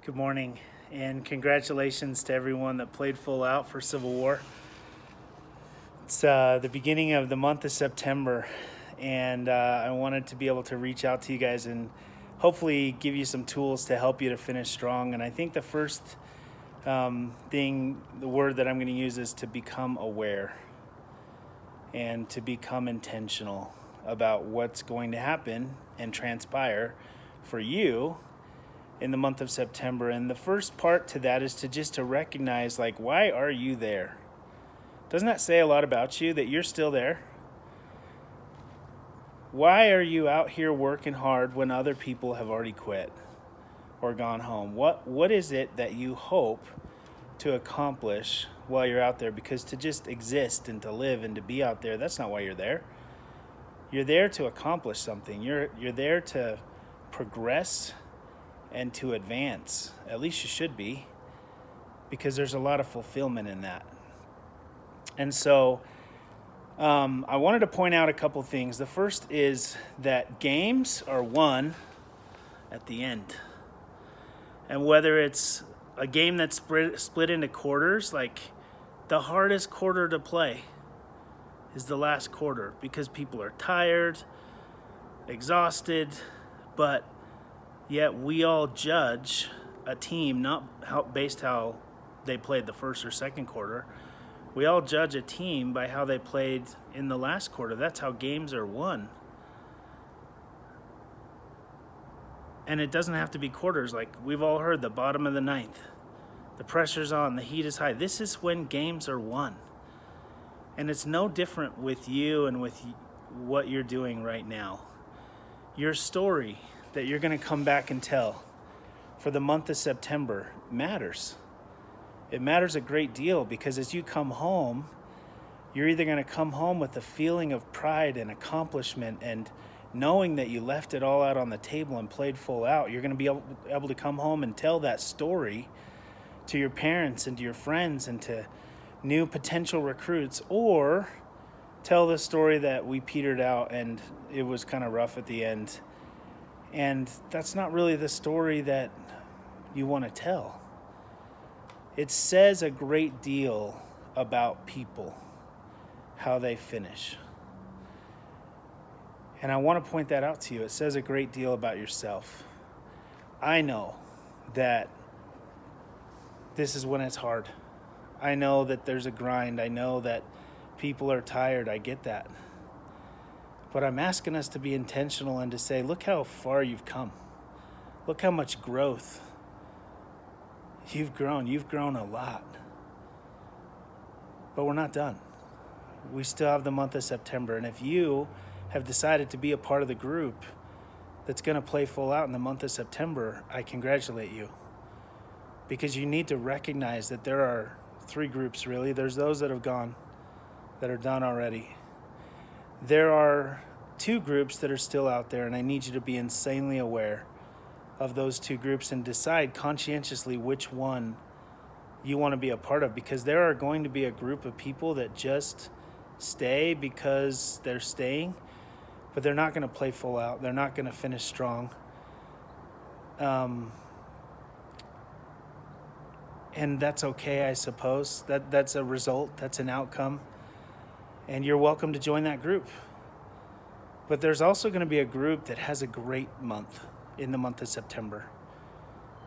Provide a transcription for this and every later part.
Good morning, and congratulations to everyone that played full out for Civil War. It's the beginning of the month of September, and I wanted to be able to reach out to you guys and hopefully give you some tools to help you to finish strong. And I think the first the word that I'm going to use is to become aware and to become intentional about what's going to happen and transpire for you in the month of September. And the first part to that is to recognize, like, why are you there? Doesn't that say a lot about you that you're still there? Why are you out here working hard when other people have already quit or gone home? What is it that you hope to accomplish while you're out there? Because to just exist and to live and to be out there, that's not why you're there. You're there to accomplish something. You're there to progress and to advance. At least you should be, because there's a lot of fulfillment in that. And so I wanted to point out a couple things. The first is that games are won at the end. And whether it's a game that's split into quarters, like the hardest quarter to play is the last quarter because people are tired, exhausted, but yet we all judge a team not based how they played the first or second quarter. We all judge a team by how they played in the last quarter. That's how games are won. And it doesn't have to be quarters. Like we've all heard, the bottom of the ninth. The pressure's on, the heat is high. This is when games are won. And it's no different with you and with what you're doing right now. Your story that you're going to come back and tell for the month of September matters. It matters a great deal because as you come home, you're either going to come home with a feeling of pride and accomplishment and knowing that you left it all out on the table and played full out. You're going to be able to come home and tell that story to your parents and to your friends and to new potential recruits, or tell the story that we petered out and it was kind of rough at the end. And that's not really the story that you want to tell. It says a great deal about people, how they finish. And I want to point that out to you. It says a great deal about yourself. I know that this is when it's hard. I know that there's a grind. I know that people are tired. I get that. But I'm asking us to be intentional and to say, look how far you've come. Look how much growth you've grown. You've grown a lot. But we're not done. We still have the month of September. And if you have decided to be a part of the group that's going to play full out in the month of September, I congratulate you. Because you need to recognize that there are three groups, really. There's those that have gone, that are done already. There are two groups that are still out there, and I need you to be insanely aware of those two groups and decide conscientiously which one you want to be a part of, because there are going to be a group of people that just stay because they're staying, but they're not going to play full out. They're not going to finish strong. And that's okay, I suppose. That's a result. That's an outcome. And you're welcome to join that group. But there's also going to be a group that has a great month in the month of September.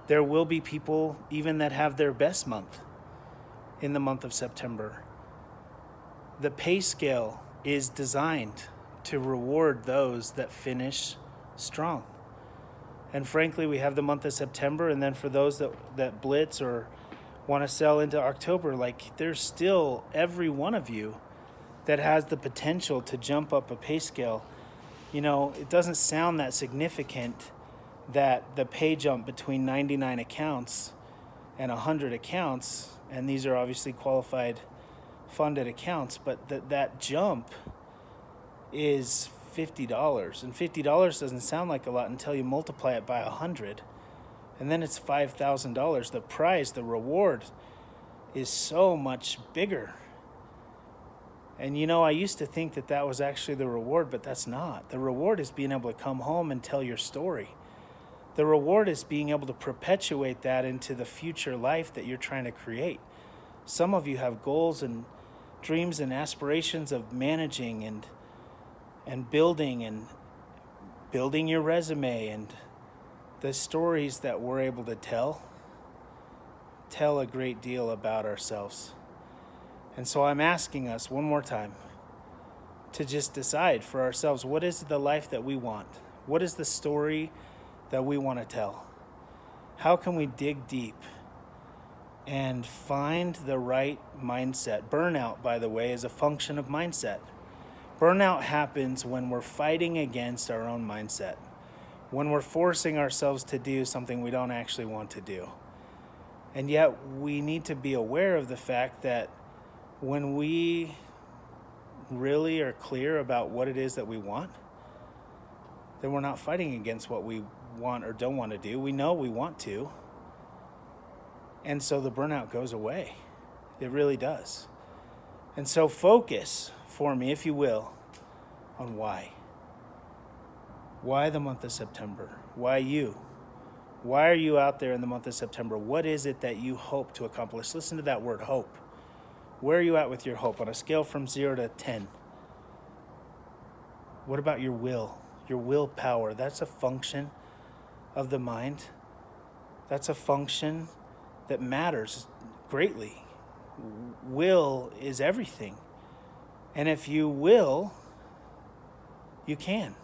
There will be people even that have their best month in the month of September. The pay scale is designed to reward those that finish strong. And frankly, we have the month of September, and then for those that blitz or want to sell into October, like there's still every one of you that has the potential to jump up a pay scale. You know, it doesn't sound that significant that the pay jump between 99 accounts and 100 accounts, and these are obviously qualified funded accounts, but that jump is $50. And $50 doesn't sound like a lot until you multiply it by 100. And then it's $5,000. The prize, the reward, is so much bigger. And you know, I used to think that was actually the reward, but that's not. The reward is being able to come home and tell your story. The reward is being able to perpetuate that into the future life that you're trying to create. Some of you have goals and dreams and aspirations of managing and building your resume, and the stories that we're able to tell a great deal about ourselves. And so I'm asking us one more time to just decide for ourselves, what is the life that we want? What is the story that we want to tell? How can we dig deep and find the right mindset? Burnout, by the way, is a function of mindset. Burnout happens when we're fighting against our own mindset, when we're forcing ourselves to do something we don't actually want to do. And yet we need to be aware of the fact that when we really are clear about what it is that we want, then we're not fighting against what we want or don't want to do. We know we want to. And so the burnout goes away. It really does. And so focus for me, if you will, on why. Why the month of September? Why you? Why are you out there in the month of September? What is it that you hope to accomplish? Listen to that word, hope. Where are you at with your hope on a scale from 0 to 10? What about your will, your willpower? That's a function of the mind. That's a function that matters greatly. Will is everything. And if you will, you can.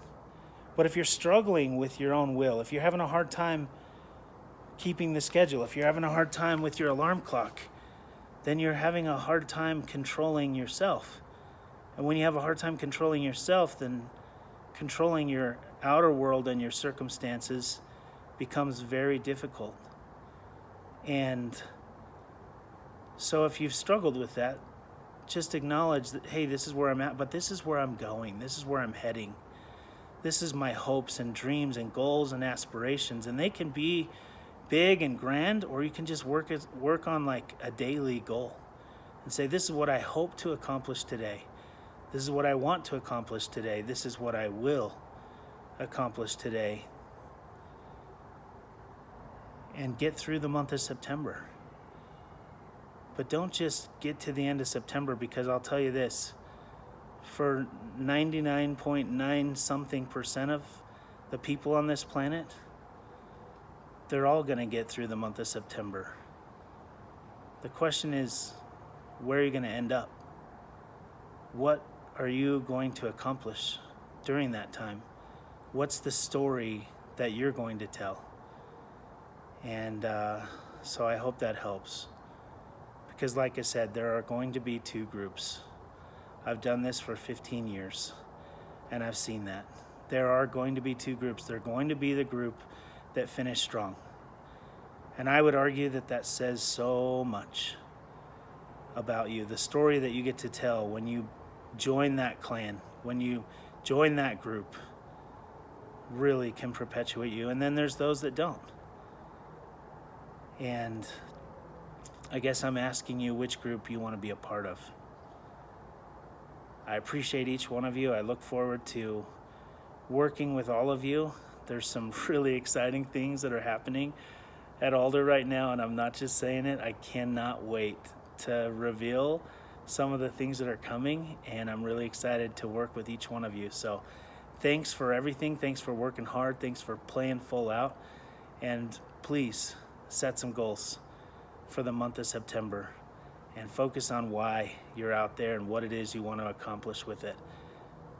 But if you're struggling with your own will, if you're having a hard time keeping the schedule, if you're having a hard time with your alarm clock, then you're having a hard time controlling yourself. And when you have a hard time controlling yourself, then controlling your outer world and your circumstances becomes very difficult. And so if you've struggled with that, just acknowledge that, hey, this is where I'm at, but this is where I'm going. This is where I'm heading. This is my hopes and dreams and goals and aspirations. And they can be big and grand, or you can just work on like a daily goal and say, this is what I hope to accomplish today. This is what I want to accomplish today. This is what I will accomplish today. And get through the month of September. But don't just get to the end of September, because I'll tell you this, for 99.9 something percent of the people on this planet, they're all going to get through the month of September. The question is, where are you going to end up? What are you going to accomplish during that time? What's the story that you're going to tell? And so I hope that helps. Because like I said, there are going to be two groups. I've done this for 15 years, and I've seen that. There are going to be two groups. They're going to be the group that finish strong. And I would argue that that says so much about you. The story that you get to tell when you join that clan, when you join that group, really can perpetuate you. And then there's those that don't. And I guess I'm asking you which group you want to be a part of. I appreciate each one of you. I look forward to working with all of you. There's some really exciting things that are happening at Alder right now, and I'm not just saying it. I cannot wait to reveal some of the things that are coming, and I'm really excited to work with each one of you. So thanks for everything. Thanks for working hard. Thanks for playing full out. And please set some goals for the month of September and focus on why you're out there and what it is you want to accomplish with it.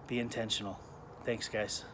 Be intentional. Thanks, guys.